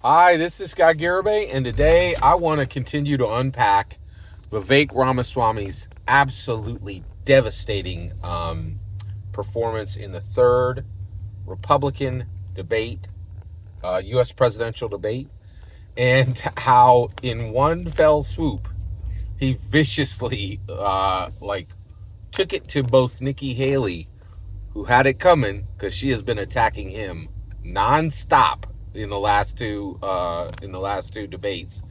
Hi, this is Garibay, and today I want to continue to unpack Vivek Ramaswamy's absolutely devastating performance in the third Republican debate, U.S. presidential debate, and how in one fell swoop he viciously took it to both Nikki Haley, who had it coming because she has been attacking him nonstop in the last two debates,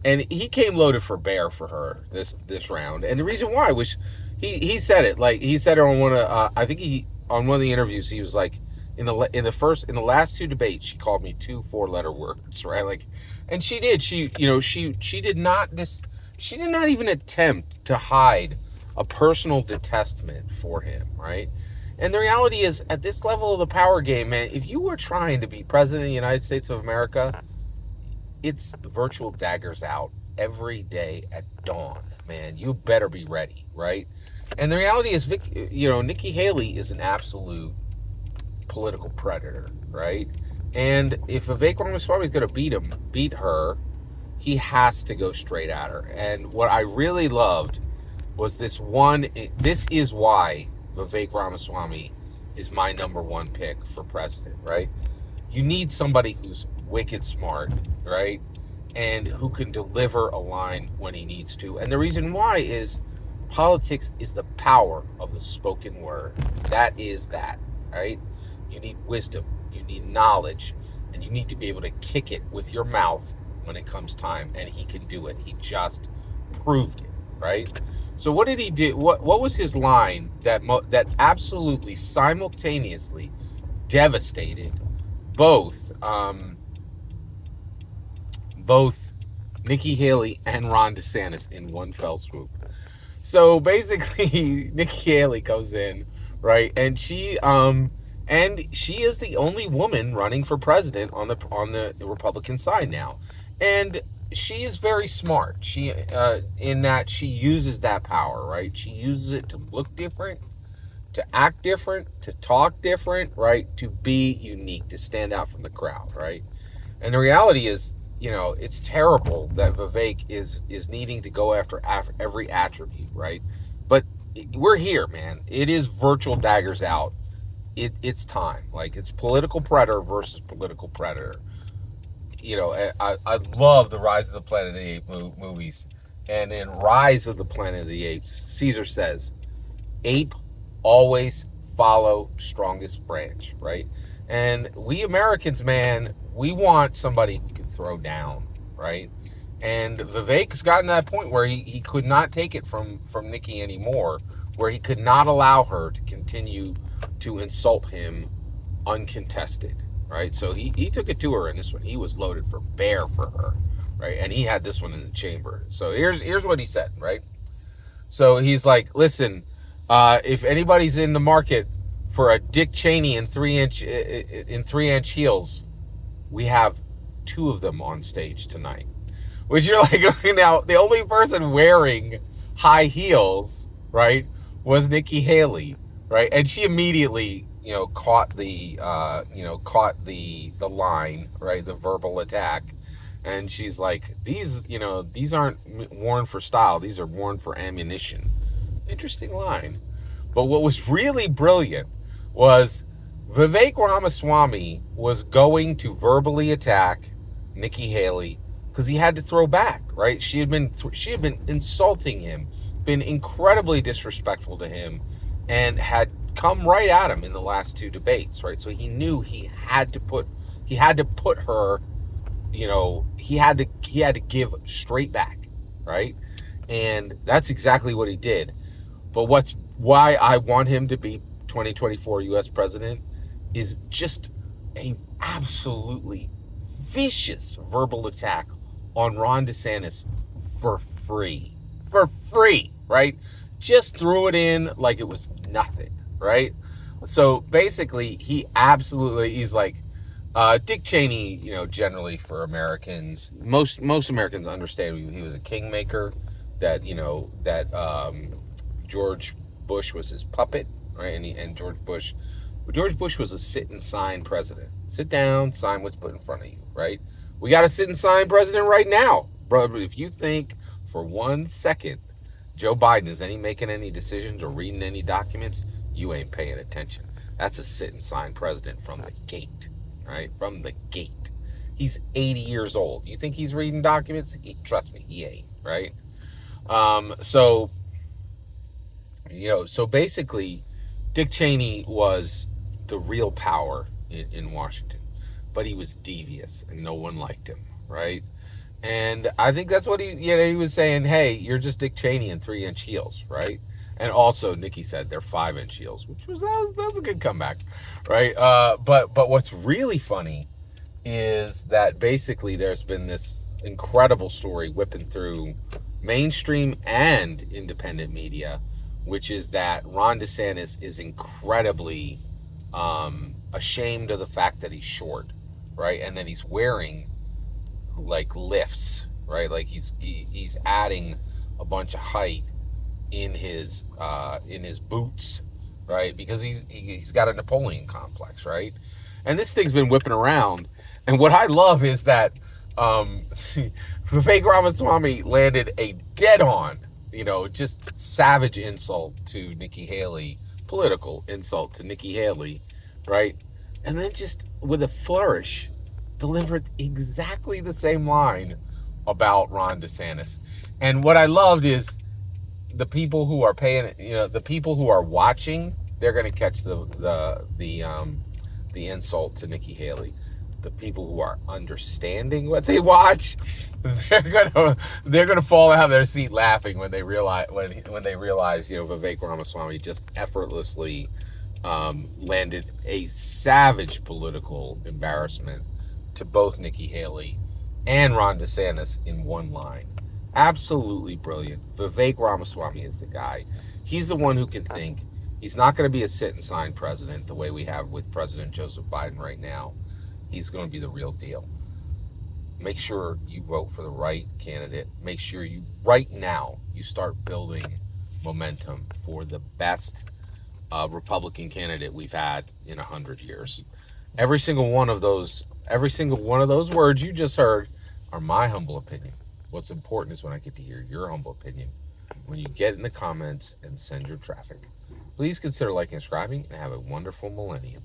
and he came loaded for bear for her this round. And the reason why was he said it, like he said it on one of I think he on one of the interviews. He was like, in the last two debates she called me two four-letter words, right? Like, and she did, she did not even attempt to hide a personal detestment for him, right? And the reality is, at this level of the power game, man, if you were trying to be president of the United States of America, it's the virtual daggers out every day at dawn, man. You better be ready, right? And the reality is, Nikki Haley is an absolute political predator, right? And if Vivek Ramaswamy is going to beat her, he has to go straight at her. And what I really loved was this one. This is why Vivek Ramaswamy is my number one pick for president, right? You need somebody who's wicked smart, right? And who can deliver a line when he needs to. And the reason why is politics is the power of the spoken word. That is that, right? You need wisdom, you need knowledge, and you need to be able to kick it with your mouth when it comes time. And he can do it. He just proved it, right? So what did he do? What was his line that absolutely simultaneously devastated both both Nikki Haley and Ron DeSantis in one fell swoop? So basically, Nikki Haley goes in, right, and she is the only woman running for president on the Republican side now, and she is very smart. She in that she uses that power, right? She uses it to look different, to act different, to talk different, right? To be unique, to stand out from the crowd, right? And the reality is, it's terrible that Vivek is needing to go after every attribute, right? But we're here, man. It is virtual daggers out. It's time. Like, it's political predator versus political predator. I love the Rise of the Planet of the Apes movies. And in Rise of the Planet of the Apes, Caesar says, ape always follow strongest branch, right? And we Americans, man, we want somebody who can throw down, right? And Vivek's gotten to that point where he could not take it from Nikki anymore, where he could not allow her to continue to insult him uncontested, right? So he took it to her in this one. He was loaded for bear for her, right? And he had this one in the chamber. So here's what he said, right? So he's like, listen, if anybody's in the market for a Dick Cheney in 3-inch heels, we have two of them on stage tonight. Which, you're like, okay, now the only person wearing high heels, right, was Nikki Haley, right? And she immediately, caught the line, right, the verbal attack. And she's like, these aren't worn for style. These are worn for ammunition. Interesting line. But what was really brilliant was Vivek Ramaswamy was going to verbally attack Nikki Haley because he had to throw back, right? She had been insulting him, been incredibly disrespectful to him, and had come right at him in the last two debates, right? So he knew he had to put her, he had to give straight back, right? And that's exactly what he did. But why I want him to be 2024 U.S. president is just a absolutely vicious verbal attack on Ron DeSantis for free, right? Just threw it in like it was nothing, right? So basically, he's like, Dick Cheney, generally for Americans, most Americans understand he was a kingmaker, that George Bush was his puppet, right? And George Bush was a sit and sign president. Sit down, sign what's put in front of you, right? We got a sitting sign president right now. Bro, if you think for 1 second Joe Biden is making any decisions or reading any documents, you ain't paying attention. That's a sitting sign president from the gate, right? From the gate. He's 80 years old. You think he's reading documents? Trust me, he ain't, right? So so basically, Dick Cheney was the real power in Washington, but he was devious and no one liked him, right? And I think that's what he was saying. Hey, you're just Dick Cheney in 3-inch heels, right? And also, Nikki said they're 5-inch heels, which that was a good comeback, right? But what's really funny is that basically there's been this incredible story whipping through mainstream and independent media, which is that Ron DeSantis is incredibly ashamed of the fact that he's short, right? And that he's wearing like lifts, right? Like he's adding a bunch of height in his boots, right? Because he's got a Napoleon complex, right? And this thing's been whipping around. And what I love is that Vivek Ramaswamy landed a dead-on, just savage insult to Nikki Haley, political insult to Nikki Haley, right? And then just with a flourish, delivered exactly the same line about Ron DeSantis. And what I loved is the people who are paying, the people who are watching, they're going to catch the insult to Nikki Haley. The people who are understanding what they watch, they're gonna fall out of their seat laughing when they realize Vivek Ramaswamy just effortlessly landed a savage political embarrassment to both Nikki Haley and Ron DeSantis in one line. Absolutely brilliant. Vivek Ramaswamy is the guy. He's the one who can think. He's not going to be a sit and sign president the way we have with President Joseph Biden right now. He's going to be the real deal. Make sure you vote for the right candidate. Make sure right now, you start building momentum for the best Republican candidate we've had in 100 years. Every single one of those words you just heard are my humble opinion. What's important is when I get to hear your humble opinion. When you get in the comments and send your traffic. Please consider liking and subscribing, and have a wonderful millennium.